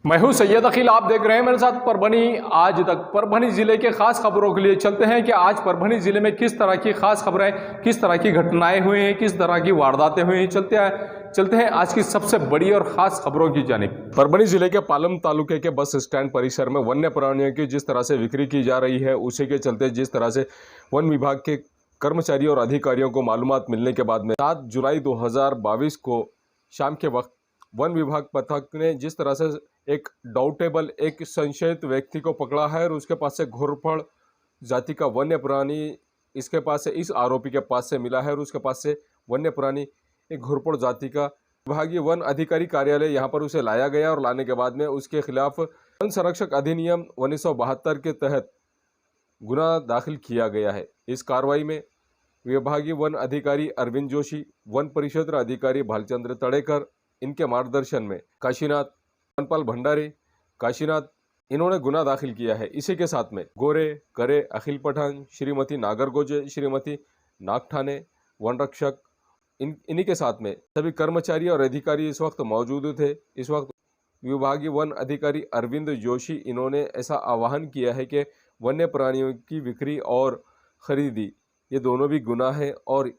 मैं हूं सैयद अखिल, आप देख रहे हैं मेरे साथ परभनी आज तक। परभनी जिले के खास खबरों के लिए चलते हैं कि आज परभनी जिले में किस तरह की खास खबरें, किस तरह की घटनाएं हुई हैं, किस तरह की वारदातें हुई हैं। चलते हैं आज की सबसे बड़ी और खास खबरों की जानिब। परभनी जिले के पालम तालुके के बस स्टैंड परिसर में वन्य प्राणियों की जिस तरह से बिक्री की जा रही है, उसी के चलते जिस तरह से वन विभाग के कर्मचारी और अधिकारियों को मालूमात मिलने के बाद में 7 जुलाई 2022 को शाम के वक्त वन विभाग पथक ने जिस तरह से एक डाउटेबल, एक संशयित व्यक्ति को पकड़ा है और उसके पास से घोरपड़ जाति का वन्य प्राणी इसके पास से, इस आरोपी के पास से मिला है और उसके पास से वन्य प्राणी एक घोरपड़ जाति का विभागीय वन अधिकारी कार्यालय यहाँ पर उसे लाया गया और लाने के बाद में उसके खिलाफ वन संरक्षक अधिनियम 1972 के तहत गुना दाखिल किया गया है। इस कार्रवाई में विभागीय वन अधिकारी अरविंद जोशी, वन परिक्षेत्र अधिकारी भालचंद्र तड़ेकर, इनके मार्गदर्शन में काशीनाथ, वनपाल भंडारी, काशीनाथ, इन्होंने गुना दाखिल किया है। इसी के साथ में गोरे, करे, अखिल पठान, श्रीमती नागरगोजे, श्रीमती नागठाने, वन रक्षक, इन्हीं के साथ में सभी कर्मचारी और अधिकारी इस वक्त मौजूद थे। इस वक्त विभागीय वन अधिकारी अरविंद जोशी इन्होंने ऐसा आह्वान किया है कि वन्य प्राणियों की बिक्री और खरीदी ये दोनों भी गुनाह है और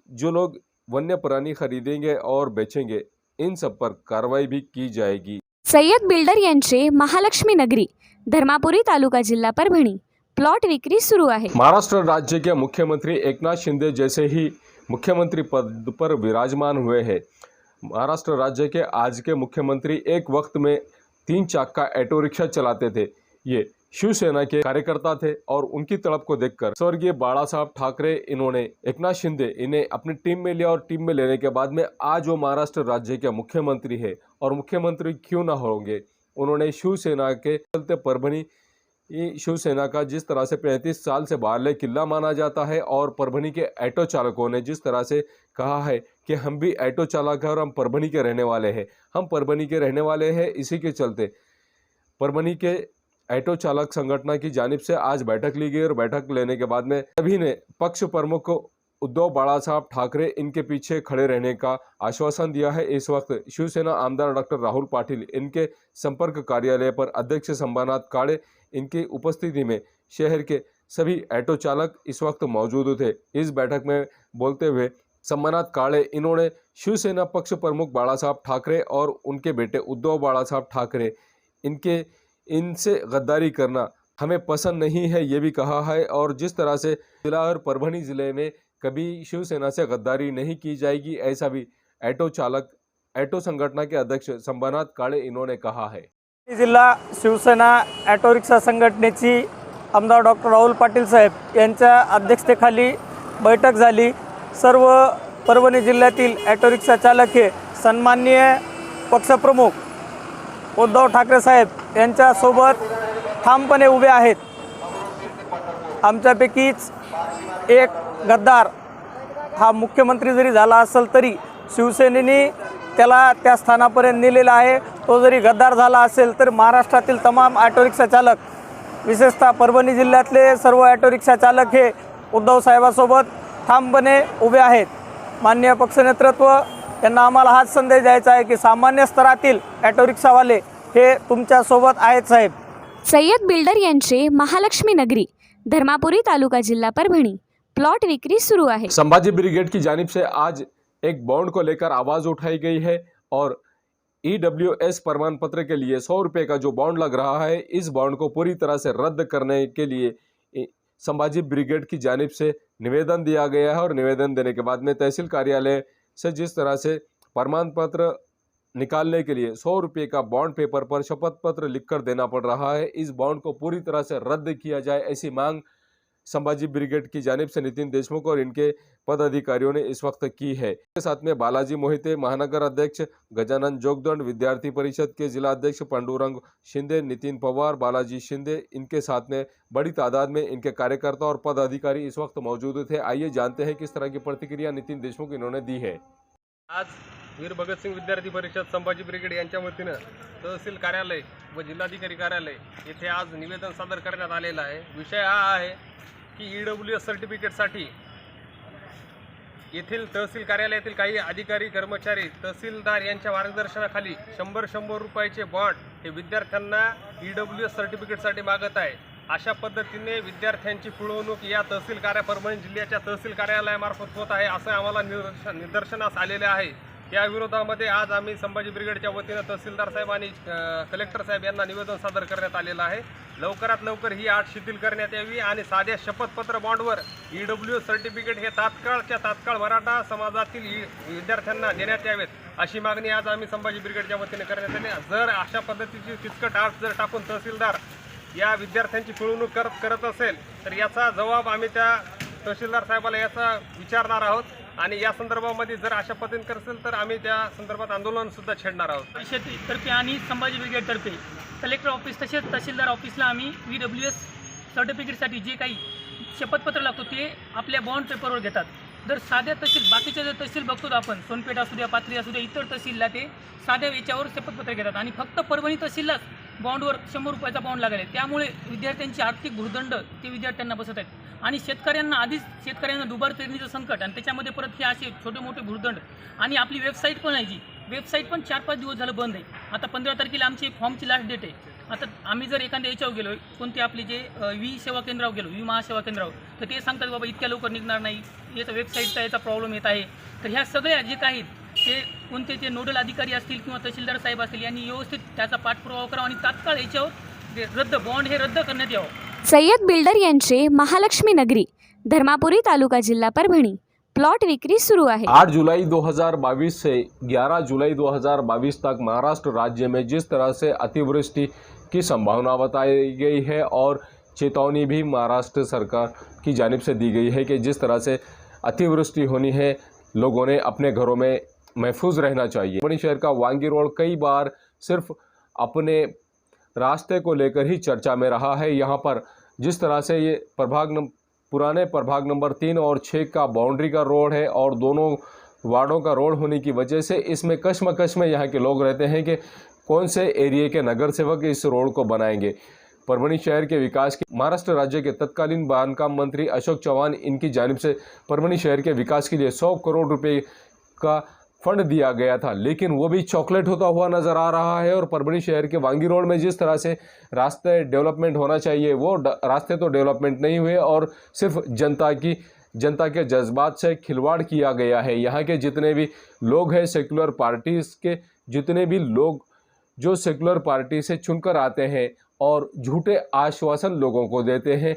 जो लोग वन्य प्राणी खरीदेंगे और बेचेंगे इन सब पर कार्रवाई भी की जाएगी। सय्यद बिल्डर यांचे महालक्ष्मी नगरी, धर्मापुरी तालुका, जिल्हा परभणी, प्लॉट विक्री सुरू आहे। महाराष्ट्र राज्य के मुख्यमंत्री एकनाथ शिंदे जैसे ही मुख्यमंत्री पद पर विराजमान हुए हैं। महाराष्ट्र राज्य के आज के मुख्यमंत्री एक वक्त में 3 चाका ऑटो रिक्शा चलाते थे। ये शिवसेना के कार्यकर्ता थे और उनकी तड़प को देखकर स्वर्गीय बाला साहब ठाकरे इन्होंने एकनाथ शिंदे इन्हें अपनी टीम में लिया और टीम में लेने के बाद में आज वो महाराष्ट्र राज्य के मुख्यमंत्री है। और मुख्यमंत्री क्यों ना होंगे, उन्होंने शिवसेना के चलते परभनी शिवसेना का जिस तरह से 35 साल से बारले किला माना जाता है और परभनी के ऑटो चालकों ने जिस तरह से कहा है कि हम भी ऑटो चालक हैं और हम परभनी के रहने वाले हैं, हम परभनी के रहने वाले हैं। इसी के चलते परभनी के ऑटो चालक संगठन की जानिब से आज बैठक ली गई और बैठक लेने के बाद में सभी ने पक्ष प्रमुख उद्धव बाला साहब ठाकरे इनके पीछे खड़े रहने का आश्वासन दिया है। इस वक्त शिवसेना आमदार डॉक्टर राहुल पाटिल इनके संपर्क कार्यालय पर अध्यक्ष संभानाथ काळे इनकी उपस्थिति में शहर के सभी ऑटो चालक इस वक्त मौजूद थे। इस बैठक में बोलते हुए संभानाथ काळे इन्होंने शिवसेना पक्ष प्रमुख बाला साहब ठाकरे और उनके बेटे उद्धव बाला साहब ठाकरे इनसे गद्दारी करना हमें पसंद नहीं है, ये भी कहा है। और जिस तरह से जिला और परभनी जिले में कभी शिवसेना से गद्दारी नहीं की जाएगी, ऐसा भी ऑटो संघटना के अध्यक्ष संभानाथ काळे इन्होंने कहा है। जिल्हा शिवसेना ऑटो रिक्षा संघटनेची आमदार डॉक्टर राहुल पाटील साहेब यांच्या अध्यक्षतेखाली बैठक झाली। सर्व परभणी जिल्ह्यातील ऑटो रिक्षा चालक हे सन्माननीय पक्षप्रमुख उद्धव ठाकरे साहेब यांच्यासोबत ठामपणे उभे आहेत। आमच्यापैकीच एक गद्दार हा मुख्यमंत्री जरी झाला असेल तरी शिवसेनेने त्याला त्या स्थानापर्यंत नेलेला आहे। तो जरी गद्दार झाला असेल तर महाराष्ट्रातील तमाम ऑटो रिक्षा चालक, विशेषतः परभणी जिल्ह्यातले सर्व ऑटो रिक्षा चालक हे उद्धव साहेबांसोबत ठामपणे उभे आहेत। माननीय पक्षनेतृत्व यांना आम्हाला हाच संदेश द्यायचा आहे की सामान्य स्तरातील ऑटो रिक्षावाले हे तुमच्या सोबत आहेत साहेब। सय्यद बिल्डर यांचे महालक्ष्मी नगरी, धर्मापुरी तालुका, जिल्हा परभणी, प्लॉट विक्री सुरू आहे। संभाजी ब्रिगेड की जानिब से आज एक बॉन्ड को लेकर आवाज उठाई गई है और EWS प्रमाण पत्र के लिए 100 रुपये का जो बॉन्ड लग रहा है, इस बॉन्ड को पूरी तरह से रद्द करने के लिए संभाजी ब्रिगेड की जानिब से निवेदन दिया गया है। और निवेदन देने के बाद में तहसील कार्यालय से जिस तरह से प्रमाण पत्र निकालने के लिए 100 रुपये का बॉन्ड पेपर पर शपथ पत्र लिखकर देना पड़ रहा है, इस बॉन्ड को पूरी तरह से रद्द किया जाए, ऐसी मांग संभाजी ब्रिगेड की जानिब से नितिन देशमुख और इनके पदाधिकारियों ने इस वक्त की है। इसके साथ में बालाजी मोहिते महानगर अध्यक्ष, गजानन जोगदंड विद्यार्थी परिषद के जिला अध्यक्ष पांडुरंग शिंदे, नितिन पवार, बालाजी शिंदे, इनके साथ में बड़ी तादाद में इनके कार्यकर्ता और पदाधिकारी इस वक्त मौजूद थे। आइए जानते हैं किस तरह की प्रतिक्रिया नितिन देशमुख इन्होंने दी है। आज वीर भगत सिंग विद्यार्थी परिषद संभाजी ब्रिगेड यांच्या वतीनं तहसील कार्यालय व जिल्हाधिकारी कार्यालय येथे आज निवेदन सादर करण्यात आलेलं आहे। विषय हा आहे की EWS सर्टिफिकेटसाठी येथील तहसील कार्यालयातील काही अधिकारी कर्मचारी तहसीलदार यांच्या मार्गदर्शनाखाली 100 रुपयाचे बॉन्ड हे विद्यार्थ्यांना EWS सर्टिफिकेटसाठी मागत आहे। अशा पद्धतीने विद्यार्थ्यांची पिळवणूक या तहसील परभणी जिल्ह्याच्या तहसील कार्यालयामार्फत होत आहे असं आम्हाला निदर्शनास आलेले आहे। या विरोधामध्ये आज आम्ही संभाजी ब्रिगेडच्या वतीनं तहसीलदार साहेब आणि कलेक्टर साहेब यांना निवेदन सादर करण्यात आलेलं आहे। लवकरात लवकर ही अट शिथिल करण्यात यावी आणि साध्या शपथपत्र बॉन्डवर EWS सर्टिफिकेट हे तात्काळ मराठा समाजातील विद्यार्थ्यांना देण्यात यावेत अशी मागणी आज आम्ही संभाजी ब्रिगेडच्या वतीने करण्यात आली। जर अशा पद्धतीची किचकट आट जर टाकून तहसीलदार या विद्यार्थ्यांची पिळवणूक करत असेल तर याचा जबाब आम्ही त्या तहसीलदार साहेबाला याचा विचारणार आहोत आणि या संदर्भामध्ये जर अशा पद्धतीने करत असेल तर आम्ही त्या संदर्भात आंदोलन सुद्धा छेडणार आहोत। परिषदेतर्फे आणि संभाजी ब्रिगेडतर्फे कलेक्टर ऑफिस तसेच तहसीलदार ऑफिसला आम्ही EWS सर्टिफिकेटसाठी जे काही शपथपत्र लागतो ते आपल्या बॉन्ड पेपरवर घेतात। जर साध्या तहसील बाकीच्या जर तहसील बघतो आपण सोनपेठ असू द्या, पाथरी असू द्या, इतर तहसीलला ते साध्या याच्यावर शपथपत्र घेतात आणि फक्त परभणी तहसीललाच बॉन्डवर 100 रुपयाचा बॉन्ड लागेल। त्यामुळे विद्यार्थ्यांची आर्थिक भूर्दंड ते विद्यार्थ्यांना बसत आहेत आणि शेतकऱ्यांना दुबार पेरणीचं संकट आणि त्याच्यामध्ये परत हे असे छोटे मोठे भूर्दंड आणि आपली वेबसाईट पण आहे जी वेबसाईट पण 4-5 दिवस झालं बंद आहे। आता 15 तारखेला आमची फॉर्मची लास्ट डेट आहे। आता आम्ही जर एखाद्या याच्यावर गेलो कोणते आपले जे सेवा केंद्रावर गेलो महासेवा केंद्रावर तर ते सांगतात बाबा इतक्या लवकर निघणार नाही, याचा वेबसाईटचा याचा प्रॉब्लेम येत आहे। तर ह्या सगळ्या जे काही ते कोणते ते नोडल अधिकारी असतील किंवा तहसीलदार साहेब असतील यांनी व्यवस्थित त्याचा पाठपुरावा करावा आणि तात्काळ याच्यावर बॉन्ड हे रद्द करण्यात यावं। सय्यद बिल्डर यांचे महालक्ष्मी नगरी धर्मापुरी तालुका जिल्हा परभणी प्लॉट विक्री सुरू आहे। 8 जुलाई 2022 से 11 जुलाई 2022 तक महाराष्ट्र राज्य में जिस तरह से अतिवृष्टि की संभावना बताई गई है और चेतावनी भी महाराष्ट्र सरकार की जानिब से दी गई है कि जिस तरह से अतिवृष्टि होनी है लोगों ने अपने घरों में महफूज रहना चाहिए। परभणी शहर का वांगी रोड कई बार सिर्फ अपने रास्ते को लेकर ही चर्चा में रहा है। यहाँ पर जिस तरह से ये पुराने प्रभाग नंबर 3 और 6 का बाउंड्री का रोड है और दोनों वार्डों का रोड होने की वजह से इसमें कश्मकश में यहाँ के लोग रहते हैं कि कौन से एरिए के नगर सेवक इस रोड को बनाएंगे। परभणी शहर के विकास की महाराष्ट्र राज्य के तत्कालीन बांधकाम मंत्री अशोक चौहान इनकी जानिब से परभणी शहर के विकास के लिए 100 करोड़ रुपए का फंड दिया गया था, लेकिन वो भी चॉकलेट होता हुआ नज़र आ रहा है। और परभणी शहर के वांगी रोड में जिस तरह से रास्ते डेवलपमेंट होना चाहिए वो रास्ते तो डेवलपमेंट नहीं हुए और सिर्फ जनता के जज्बात से खिलवाड़ किया गया है। यहाँ के जितने भी लोग हैं सेक्युलर पार्टीज़ के जितने भी लोग जो सेक्युलर पार्टी से चुनकर आते हैं और झूठे आश्वासन लोगों को देते हैं,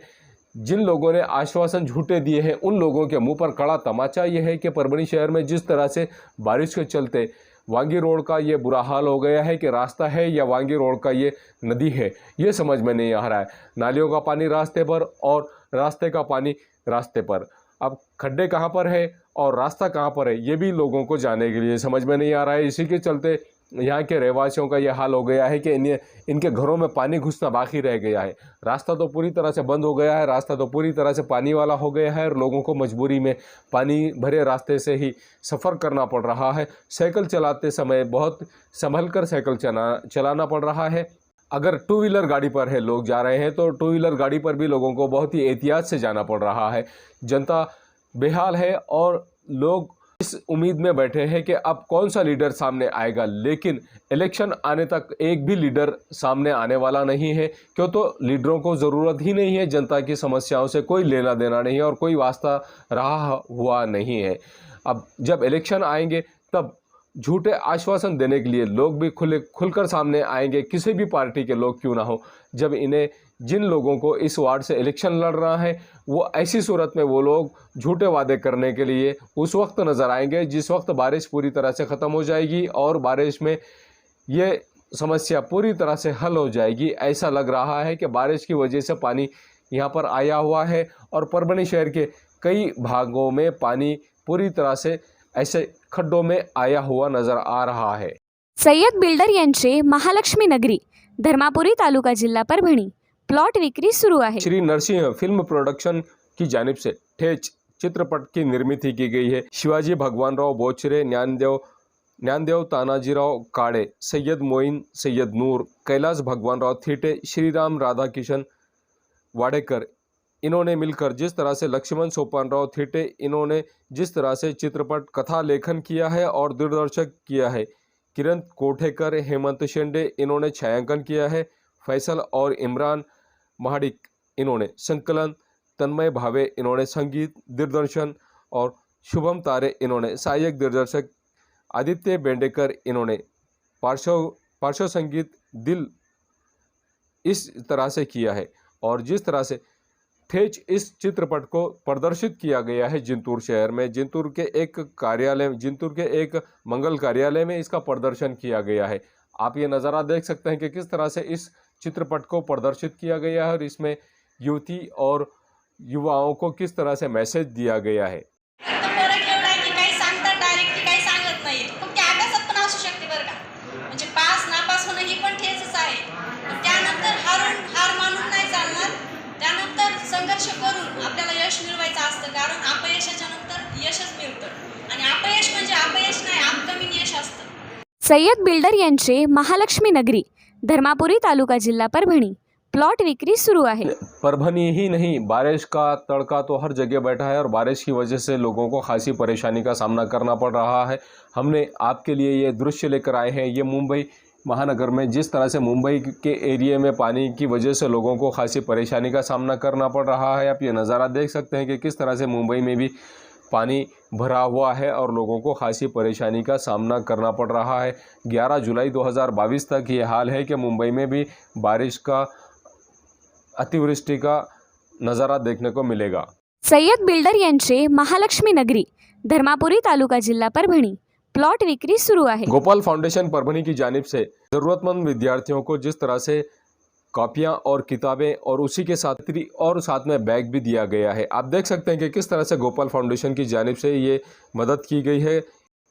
जिन लोगों ने आश्वासन झूठे दिए हैं उन लोगों के मुंह पर कड़ा तमाचा ये है कि परभणी शहर में जिस तरह से बारिश के चलते वांगी रोड का ये बुरा हाल हो गया है कि रास्ता है या वांगी रोड का ये नदी है, ये समझ में नहीं आ रहा है। नालियों का पानी रास्ते पर और रास्ते का पानी रास्ते पर। अब खड्डे कहाँ पर है और रास्ता कहाँ पर है ये भी लोगों को जानने के लिए समझ में नहीं आ रहा है। इसी के चलते यहाँ के रहवासियों का ये हाल हो गया है कि इनके घरों में पानी घुसना बाकी रह गया है। रास्ता तो पूरी तरह से बंद हो गया है, रास्ता तो पूरी तरह से पानी वाला हो गया है और लोगों को मजबूरी में पानी भरे रास्ते से ही सफ़र करना पड़ रहा है। साइकिल चलाते समय बहुत संभल कर साइकिल चलाना पड़ रहा है। अगर 2 व्हीलर गाड़ी पर है लोग जा रहे हैं तो 2 व्हीलर गाड़ी पर भी लोगों को बहुत ही एहतियात से जाना पड़ रहा है। जनता बेहाल है और लोग इस उम्मीद में बैठे हैं कि अब कौन सा लीडर सामने आएगा, लेकिन इलेक्शन आने तक एक भी लीडर सामने आने वाला नहीं है। क्यों तो लीडरों को ज़रूरत ही नहीं है, जनता की समस्याओं से कोई लेना देना नहीं है और कोई वास्ता रहा हुआ नहीं है। अब जब इलेक्शन आएंगे तब झूठे आश्वासन देने के लिए लोग भी खुलकर सामने आएंगे, किसी भी पार्टी के लोग क्यों ना हो। जब जिन लोगों को इस वार्ड से इलेक्शन लड़ रहा है वो ऐसी सूरत में वो लोग झूठे वादे करने के लिए उस वक्त नज़र आएंगे जिस वक्त बारिश पूरी तरह से ख़त्म हो जाएगी और बारिश में ये समस्या पूरी तरह से हल हो जाएगी। ऐसा लग रहा है कि बारिश की वजह से पानी यहाँ पर आया हुआ है और परभणी शहर के कई भागों में पानी पूरी तरह से ऐसे खड्डों में आया हुआ नज़र आ रहा है। सय्यद बिल्डर यांचे महालक्ष्मी नगरी धर्मापुरी तालुका जिल्हा परभणी प्लॉट विक्री सुरू आहे। श्री नरसिंह फिल्म प्रोडक्शन की जानिब से ठेच चित्रपट की निर्मित की गई है। शिवाजी भगवानराव बोचरे, ज्ञानदेव तानाजीराव काड़े, सैयद मोइन, सैयद नूर, कैलाश भगवानराव थीटे, श्रीराम राधाकिशन वाडेकर इन्होंने मिलकर जिस तरह से लक्ष्मण सोपानराव थीटे इन्होंने जिस तरह से चित्रपट कथा लेखन किया है और दिग्दर्शक किया है किरण कोठेकर, हेमंत शेंडे इन्होंने छायांकन किया है। फैसल और इमरान महाडिक इन्होंने संकलन, तन्मय भावे इन्होंने संगीत दिग्दर्शन और शुभम तारे इन्होंने सहायक दिग्दर्शक, आदित्य बेंडेकर इन्होंने पार्श्व संगीत दिल इस तरह से किया है। और जिस तरह से ठेच इस चित्रपट को प्रदर्शित किया गया है जिंतूर शहर में, जिंतूर के एक मंगल कार्यालय में इसका प्रदर्शन किया गया है। आप ये नज़ारा देख सकते हैं कि किस तरह से इस चित्रपट को प्रदर्शित किया गया है और इसमें युवती और युवाओं को किस तरह से मैसेज दिया गया है। फक्त फरक एवढा आहे की काही सांगतात डायरेक्टली, काही सांगत नाही. फक्त अभ्यासात पण असू शकते बरं का, म्हणजे पास नापास होणं ही पण ठेचच आहे. पण त्यानंतर हार मानून नाही चालणार. त्यानंतर संघर्ष करून आपल्याला यश मिळवायचं असतं, कारण अपयशाच्या नंतर यशच मिळतं आणि अपयश म्हणजे अपयश नाही, अपकमिंग यश असतं. सय्यद बिल्डर यांचे महालक्ष्मी नगरी, धर्मापुरी तालुका जिल्हा परभणी. प्लॉट विक्री सुरू आहे. परभनी ही नहीं, बारिश का तड़का तो हर जगह बैठा है और बारिश की वजह से लोगों को खासी परेशानी का सामना करना पड़ रहा है। हमने आपके लिए ये दृश्य लेकर आए हैं। ये मुंबई महानगर में जिस तरह से मुंबई के एरिया में पानी की वजह से लोगों को खासी परेशानी का सामना करना पड़ रहा है। आप ये नज़ारा देख सकते हैं कि किस तरह से मुंबई में भी पानी भरा हुआ है और लोगों को खासी परेशानी का सामना करना पड़ रहा है। 11 जुलाई 2022 तक ये हाल है कि मुंबई में भी बारिश का, अतिवृष्टि का नज़ारा देखने को मिलेगा। सय्यद बिल्डर यांचे महालक्ष्मी नगरी, धर्मापुरी तालुका जिल्हा परभणी. प्लॉट विक्री सुरू आहे. गोपाल फाउंडेशन परभनी की जानिब से ज़रूरतमंद विद्यार्थियों को जिस तरह से कॉपियाँ और किताबें और उसी के साथ में बैग भी दिया गया है। आप देख सकते हैं कि किस तरह से गोपाल फाउंडेशन की जानिब से ये मदद की गई है।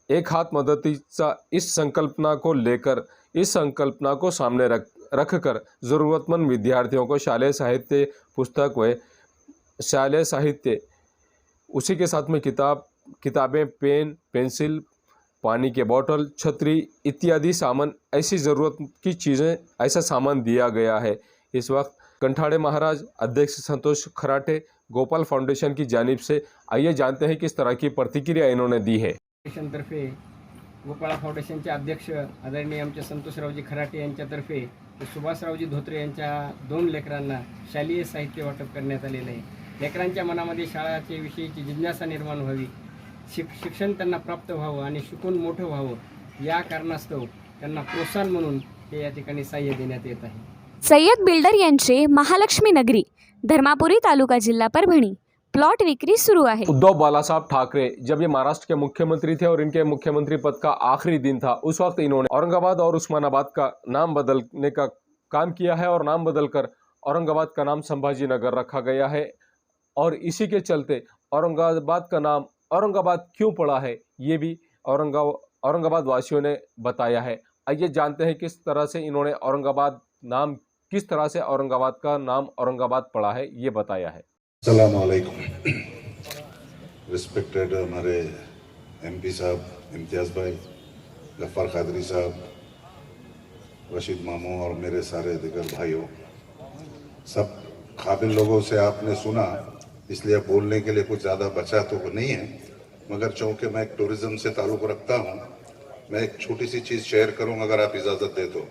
एक हाथ मददीचा इस संकल्पना को लेकर, इस संकल्पना को सामने रखकर ज़रूरतमंद विद्यार्थियों को शालेय साहित्य, पुस्तक व शालेय साहित्य, उसी के साथ में किताबें, पेन, पेंसिल, पानी के बोतल, छतरी इत्यादि सामान, ऐसी ज़रूरत की चीज़ें, ऐसा सामान दिया गया है। इस वक्त कंठाड़े महाराज अध्यक्ष संतोष खराटे गोपाल फाउंडेशन की जानिब से, आइए जानते हैं किस तरह की प्रतिक्रिया इन्होंने दी है। फाउंडेशनतर्फे गोपाळ फाउंडेशनचे अध्यक्ष आदरणीय आमचे संतोषरावजी खराटे यांच्यातर्फे सुभाषरावजी धोत्रे यांच्या 2 लेकरांना शालेय साहित्य वाटप करण्यात आलेलं आहे. लेकरांच्या मनामध्ये शाळेच्या विषयीची जिज्ञासा निर्माण व्हावी, शिक्षण त्यांना प्राप्त व्हावं आणि शिकून मोठं व्हावं, या कारणास्तव त्यांना प्रोत्साहन म्हणून हे या ठिकाणी सहाय्य देण्यात येत आहे. सय्यद बिल्डर यांचे महालक्ष्मी नगरी, धर्मापुरी तालुका जिल्हा परभणी. प्लॉट विक्री सुरू आहे. उद्धव बालासाहब ठाकरे जब ये महाराष्ट्र के मुख्यमंत्री थे और इनके मुख्यमंत्री पद का आखिरी दिन था, उस वक्त इन्होंने औरंगाबाद और उस्मानाबाद का नाम बदलने का काम किया है और नाम बदलकर औरंगाबाद का नाम संभाजी नगर रखा गया है। और इसी के चलते औरंगाबाद का नाम औरंगाबाद क्यों पड़ा है, ये भी औरंगाबाद वासियों ने बताया है। आइए जानते हैं किस तरह से इन्होंने किस तरह से औरंगाबाद का नाम औरंगाबाद पड़ा है, ये बताया है। अस्सलाम वालेकुम। रिस्पेक्टेड हमारे एमपी साहब इम्तियाज़ भाई, गफ्फार कादरी साहब, रशीद मामू और मेरे सारे दिगर भाइयों, सब काबिल लोगों से आपने सुना, इसलिए बोलने के लिए कुछ ज़्यादा बचा तो नहीं है, मगर चूँकि मैं टूरिज़्म से ताल्लुक़ रखता हूँ, मैं एक छोटी सी चीज़ शेयर करूँ अगर आप इजाज़त दे तो।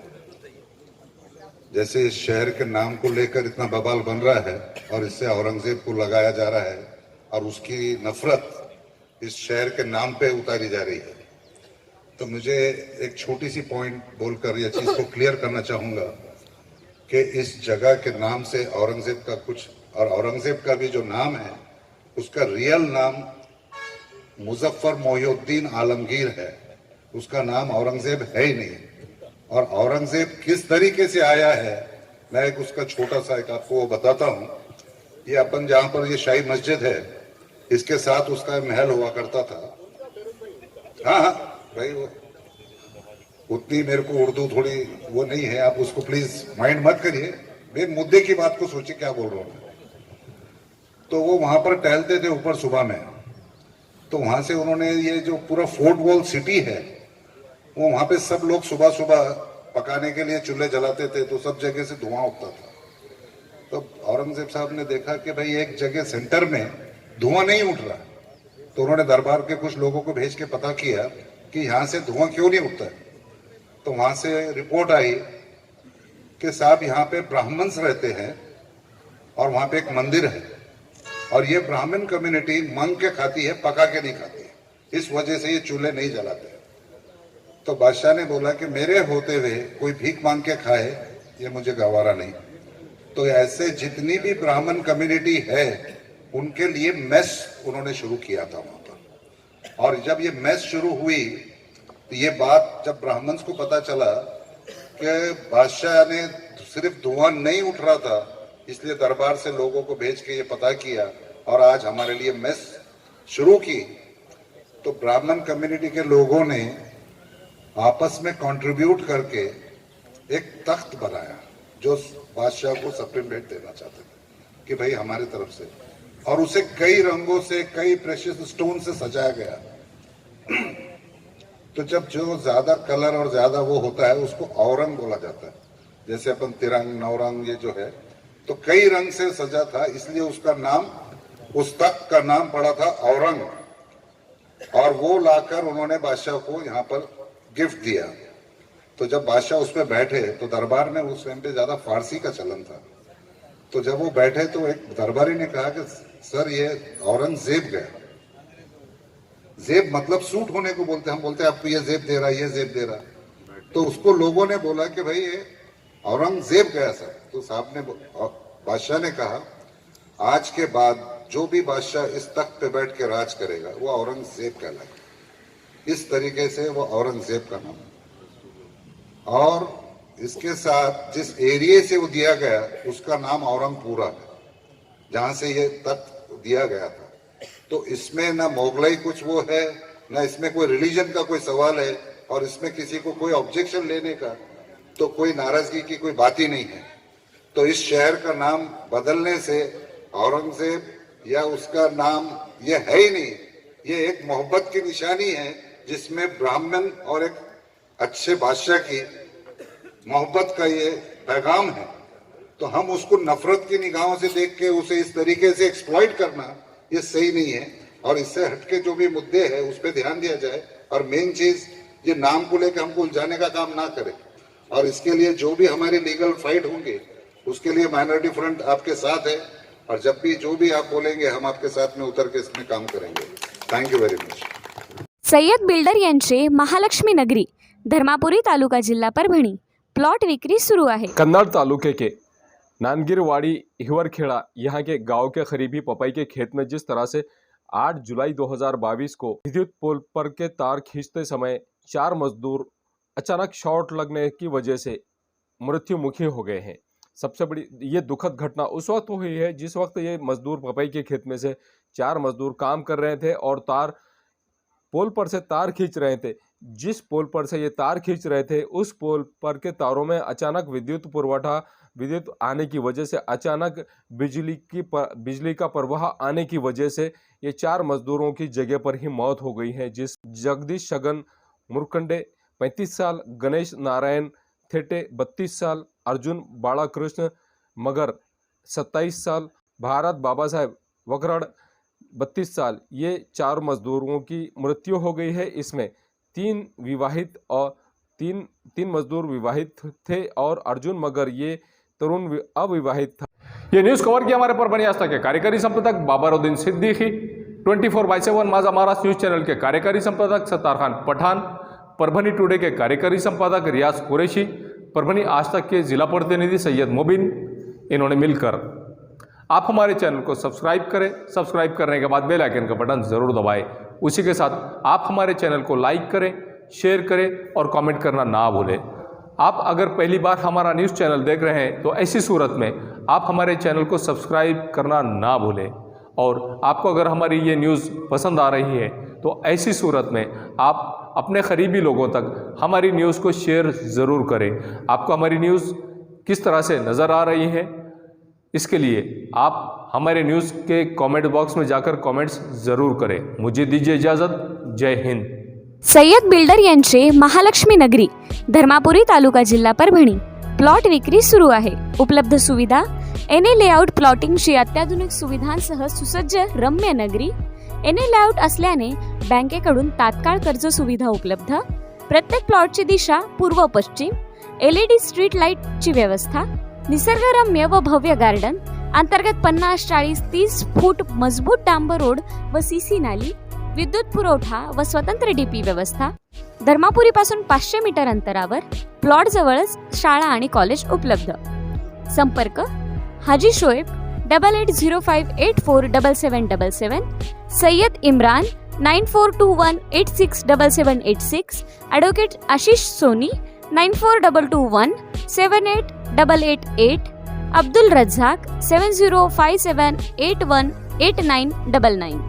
जैसे इस शहर के नाम को लेकर इतना बवाल बन रहा है और इससे औरंगजेब को लगाया जा रहा है और उसकी नफरत इस शहर के नाम पे उतारी जा रही है, तो मुझे एक छोटी सी पॉइंट बोलकर यह चीज़ को क्लियर करना चाहूँगा कि इस जगह के नाम से औरंगजेब का कुछ, और औरंगजेब का भी जो नाम है उसका रियल नाम मुजफ्फर मोहिउद्दीन आलमगीर है, उसका नाम औरंगजेब है ही नहीं। और औरंगजेब किस तरीके से आया है, मैं एक उसका छोटा सा एक आपको वो बताता हूँ। ये अपन जहाँ पर ये शाही मस्जिद है, इसके साथ उसका महल हुआ करता था। हाँ भाई, वो उतनी मेरे को उर्दू थोड़ी वो नहीं है, आप उसको प्लीज माइंड मत करिए, मैं मुद्दे की बात को सोचिए क्या बोल रहा हूँ। तो वो वहां पर टहलते थे ऊपर सुबह में, तो वहां से उन्होंने ये जो पूरा फोर्ट वॉल सिटी है, वो वहां पे सब लोग सुबह सुबह पकाने के लिए चूल्हे जलाते थे, तो सब जगह से धुआं उठता था। तो औरंगजेब साहब ने देखा कि भाई एक जगह सेंटर में धुआं नहीं उठ रहा, तो उन्होंने दरबार के कुछ लोगों को भेज के पता किया कि यहाँ से धुआं क्यों नहीं उठता है। तो वहाँ से रिपोर्ट आई कि साहब यहाँ पे ब्राह्मण्स रहते हैं और वहाँ पे एक मंदिर है और ये ब्राह्मण कम्युनिटी मांग के खाती है, पका के नहीं खाती है, इस वजह से ये चूल्हे नहीं जलाते। तो बादशाह ने बोला कि मेरे होते हुए कोई भीख मांग के खाए ये मुझे गवारा नहीं। तो ऐसे जितनी भी ब्राह्मण कम्युनिटी है उनके लिए मेस उन्होंने शुरू किया था वहाँ पर। और जब ये मेस शुरू हुई तो ये बात जब ब्राह्मण्स को पता चला कि बादशाह ने सिर्फ धुआं नहीं उठ रहा था, इसलिए दरबार से लोगों को भेज के ये पता किया और आज हमारे लिए मेस शुरू की। तो ब्राह्मण कम्युनिटी के लोगों ने आपस में कंट्रीब्यूट करके एक तख्त बनाया जो बादशाह को सुप्रीम रेट देना चाहते थे कि भाई हमारी तरफ से, और उसे कई रंगों से, कई प्रेशियस स्टोन से सजाया गया। तो जब जो ज्यादा कलर और ज्यादा वो होता है उसको औरंग बोला जाता है। जैसे अपन तिरंग, नौरंग ये जो है, तो कई रंग से सजा था, इसलिए उसका नाम, उस तख्त का नाम पड़ा था औरंग। और वो लाकर उन्होंने बादशाह को यहाँ पर गिफ्ट दिया। तो जब बादशाह उस पर बैठे तो दरबार में उस टाइम पे ज्यादा फारसी का चलन था। तो जब वो बैठे तो एक दरबारी ने कहा कि सर ये औरंगजेब गया। जेब मतलब सूट होने को बोलते, हम बोलते हैं आपको ये जेब दे रहा, ये जेब दे रहा। तो उसको लोगों ने बोला कि भाई ये औरंगजेब गया सर। तो साहब ने, बादशाह ने कहा आज के बाद जो भी बादशाह इस तख्त पे बैठ के राज करेगा वो औरंगजेब कहलाएगा। इस तरीके से वो औरंगजेब का नाम है। और इसके साथ जिस एरिया से वो दिया गया उसका नाम औरंगपुरा है, जहां से ये तख्त दिया गया था। तो इसमें ना मोगलाई कुछ वो है, ना इसमें कोई रिलीजन का कोई सवाल है, और इसमें किसी को कोई ऑब्जेक्शन लेने का तो कोई नाराजगी की कोई बात ही नहीं है। तो इस शहर का नाम बदलने से औरंगजेब या उसका नाम ये है ही नहीं, ये एक मोहब्बत की निशानी है जिसमें ब्राह्मण और एक अच्छे बादशाह की मोहब्बत का ये पैगाम है। तो हम उसको नफरत की निगाहों से देख के उसे इस तरीके से एक्सप्लॉइट करना ये सही नहीं है। और इससे हटके जो भी मुद्दे है उस पर ध्यान दिया जाए। और मेन चीज ये नाम को लेकर हमको उलझाने का काम ना करें। और इसके लिए जो भी हमारी लीगल फाइट होंगे उसके लिए माइनॉरिटी फ्रंट आपके साथ है। और जब भी जो भी आप बोलेंगे हम आपके साथ में उतर के इसमें काम करेंगे। Thank you very much. Syed builder यांचे महालक्ष्मी नगरी, धर्मापुरी तालुका, जिल्हा परभणी प्लॉट विक्री सुरू आहे। कन्नड़ तालुके के नानगिरवाड़ी हिवरखेड़ा यहाँ के गांव के करीबी पपाई के खेत में जिस तरह से 8 जुलाई 2022 को विद्युत पोल पर के तार खींचते समय 4 मजदूर अचानक शॉर्ट लगने की वजह से मृत्युमुखी हो गए हैं। सबसे बड़ी ये दुखद घटना उस वक्त हुई है जिस वक्त ये मजदूर पपाई के खेत में से 4 मजदूर काम कर रहे थे और पोल पर से तार खींच रहे थे। जिस पोल पर से ये तार खींच रहे थे उस पोल पर के तारों में अचानक विद्युत आने की वजह से अचानक बिजली का प्रवाह आने की वजह से ये 4 मजदूरों की जगह पर ही मौत हो गई है। जिस जगदीश शगन मुरकंडे 35 साल, गणेश नारायण थेटे 32 साल, अर्जुन बालाकृष्ण मगर 27 साल, भारत बाबा साहेब वकरड़ 32 साल, ये 4 मजदूरों की मृत्यु हो गई है। इसमें 3 मजदूर विवाहित थे और अर्जुन मगर ये तरुण अविवाहित था। ये न्यूज कवर किया हमारे परभणी आज तक के कार्यकारी संपादक बाबरुद्दीन सिद्दीकी, 24/7 माझा महाराष्ट्र न्यूज चैनल के कार्यकारी संपादक सत्तार खान पठान, परभणी टुडे के कार्यकारी संपादक रियाज कुरैशी, परभणी आज तक के जिला प्रतिनिधि सैयद मुबिन, इन्होंने मिलकर आप हमारे चैनल को सब्सक्राइब करें। सब्सक्राइब करने के बाद बेल आइकन का बटन ज़रूर दबाएं। उसी के साथ आप हमारे चैनल को लाइक करें, शेयर करें और कमेंट करना ना भूलें। आप अगर पहली बार हमारा न्यूज़ चैनल देख रहे हैं तो ऐसी सूरत में आप हमारे चैनल को सब्सक्राइब करना ना भूलें। और आपको अगर हमारी ये न्यूज़ पसंद आ रही है तो ऐसी सूरत में आप अपने करीबी लोगों तक हमारी न्यूज़ को शेयर ज़रूर करें। आपको हमारी न्यूज़ किस तरह से नज़र आ रही है इसके लिए आप हमारे न्यूज़ के कमेंट बॉक्स में जाकर कमेंट्स ज़रूर करें। मुझे दीजिए इजाज़त। जय हिंद। सय्यद बिल्डर यांचे महालक्ष्मी नगरी, धर्मापुरी तालुका, जिल्हा परभणी प्लॉट विक्री सुरू आहे। उपलब्ध सुविधा एने लेआउट प्लॉटिंगची अत्याधुनिक सुविधांसह सुसज्ज रम्य नगरी। एने लेआउट असल्याने बँकेकडून तात्काळ कर्ज सुविधा उपलब्ध। प्रत्येक प्लॉटची दिशा पूर्व पश्चिम, LED स्ट्रीट लाईटची व्यवस्था, निसर्गरम्य व भव्य गार्डन, अंतर्गत 50-40-30 फूट मजबूत डांबर रोड व CC नाली, विद्युत पुरवठा व स्वतंत्र DP व्यवस्था. धर्मापुरीपासून 500 मीटर अंतरावर प्लॉट जवळच शाळा आणि कॉलेज उपलब्ध. संपर्क Haji Shoaib 8805847777, Sayyad Imran 9421867786, advocate Ashish Soni 9422178888, Abdul Razzaq 7057818999.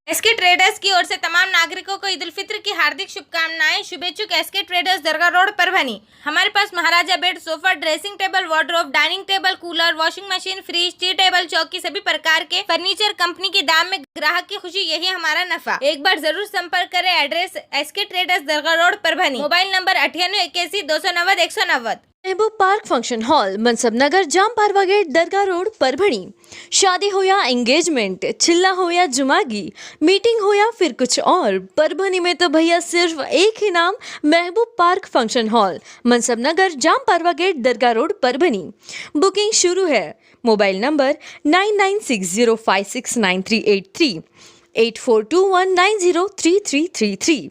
SK traders की ओर से तमाम नागरिकों को ईद उल फित्र की हार्दिक शुभकामनाएं. शुभेच्छुक SK traders Dargah road Parbhani. हमारे पास Maharaja bed, sofa, dressing table, wardrobe, dining table, cooler, washing machine, fridge, tea table, चौकी सभी प्रकार के फर्नीचर कंपनी के दाम में ग्राहक की खुशी, यही हमारा नफा. एक बार जरूर संपर्क करें. Address SK traders Dargah road Parbhani. Mobile number 9881 महबूब पार्क फंक्शन हॉल, मनसब नगर, जाम पारवा गेट, दरगाह रोड परभणी. शादी हो या एंगेजमेंट, चिल्ला हो या जुमागी, मीटिंग हो या फिर कुछ और, परभणी में तो भैया सिर्फ एक ही नाम, महबूब पार्क फंक्शन हॉल, मनसब नगर, जाम पारवा गेट, दरगाह रोड परभणी. बुकिंग शुरू है. Mobile number 9960569383, 8421903333.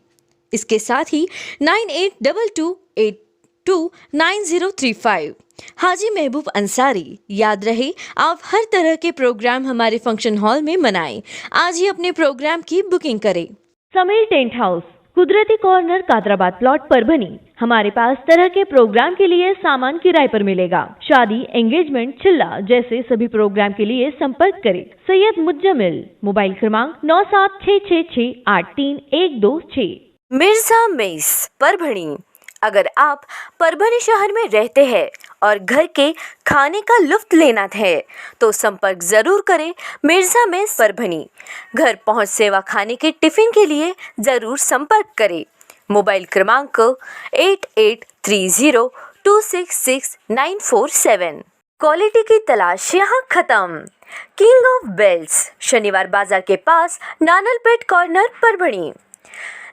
इसके साथ ही 9822829035. हाजी महबूब अंसारी. याद रहे, आप हर तरह के प्रोग्राम हमारे फंक्शन हॉल में मनाएं. आज ही अपने प्रोग्राम की बुकिंग करें. समीर टेंट हाउस, कुदरती कॉर्नर, कादराबाद प्लॉट परभनी. हमारे पास तरह के प्रोग्राम के लिए सामान किराए पर मिलेगा. शादी, एंगेजमेंट, चिल्ला जैसे सभी प्रोग्राम के लिए संपर्क करें. सैयद मुज्जमिल. मोबाइल क्रमांक 9766683126. मिर्जा मेस परभणी. अगर आप परभणी शहर में रहते हैं और घर के खाने का लुत्फ लेना है तो संपर्क जरूर करें. मिर्जा मेस परभणी. घर पहुंच सेवा खाने के टिफिन के लिए जरूर संपर्क करें. मोबाइल क्रमांक 8830266947. क्वालिटी की तलाश यहाँ खत्म. King of belts, Shanivar Bazaar के पास, Nanalpeth corner Parbhani.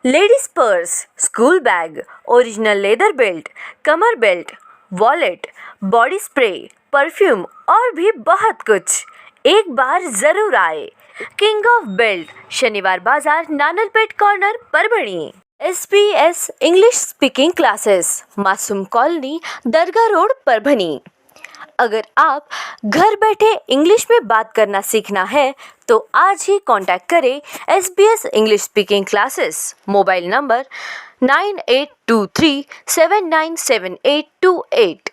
Ladies purse, school bag, original leather belt, कमर belt, wallet, body spray, perfume और भी बहुत कुछ. एक बार जरूर आए. King of belt, Shanivar Bazaar, Nanalpeth corner Parbhani. SBS English speaking classes, Masoom colony, Dargah road Parbhani. अगर आप घर बैठे इंग्लिश में बात करना सीखना है तो आज ही कांटेक्ट करें SBS English speaking classes. Mobile number 9823797828.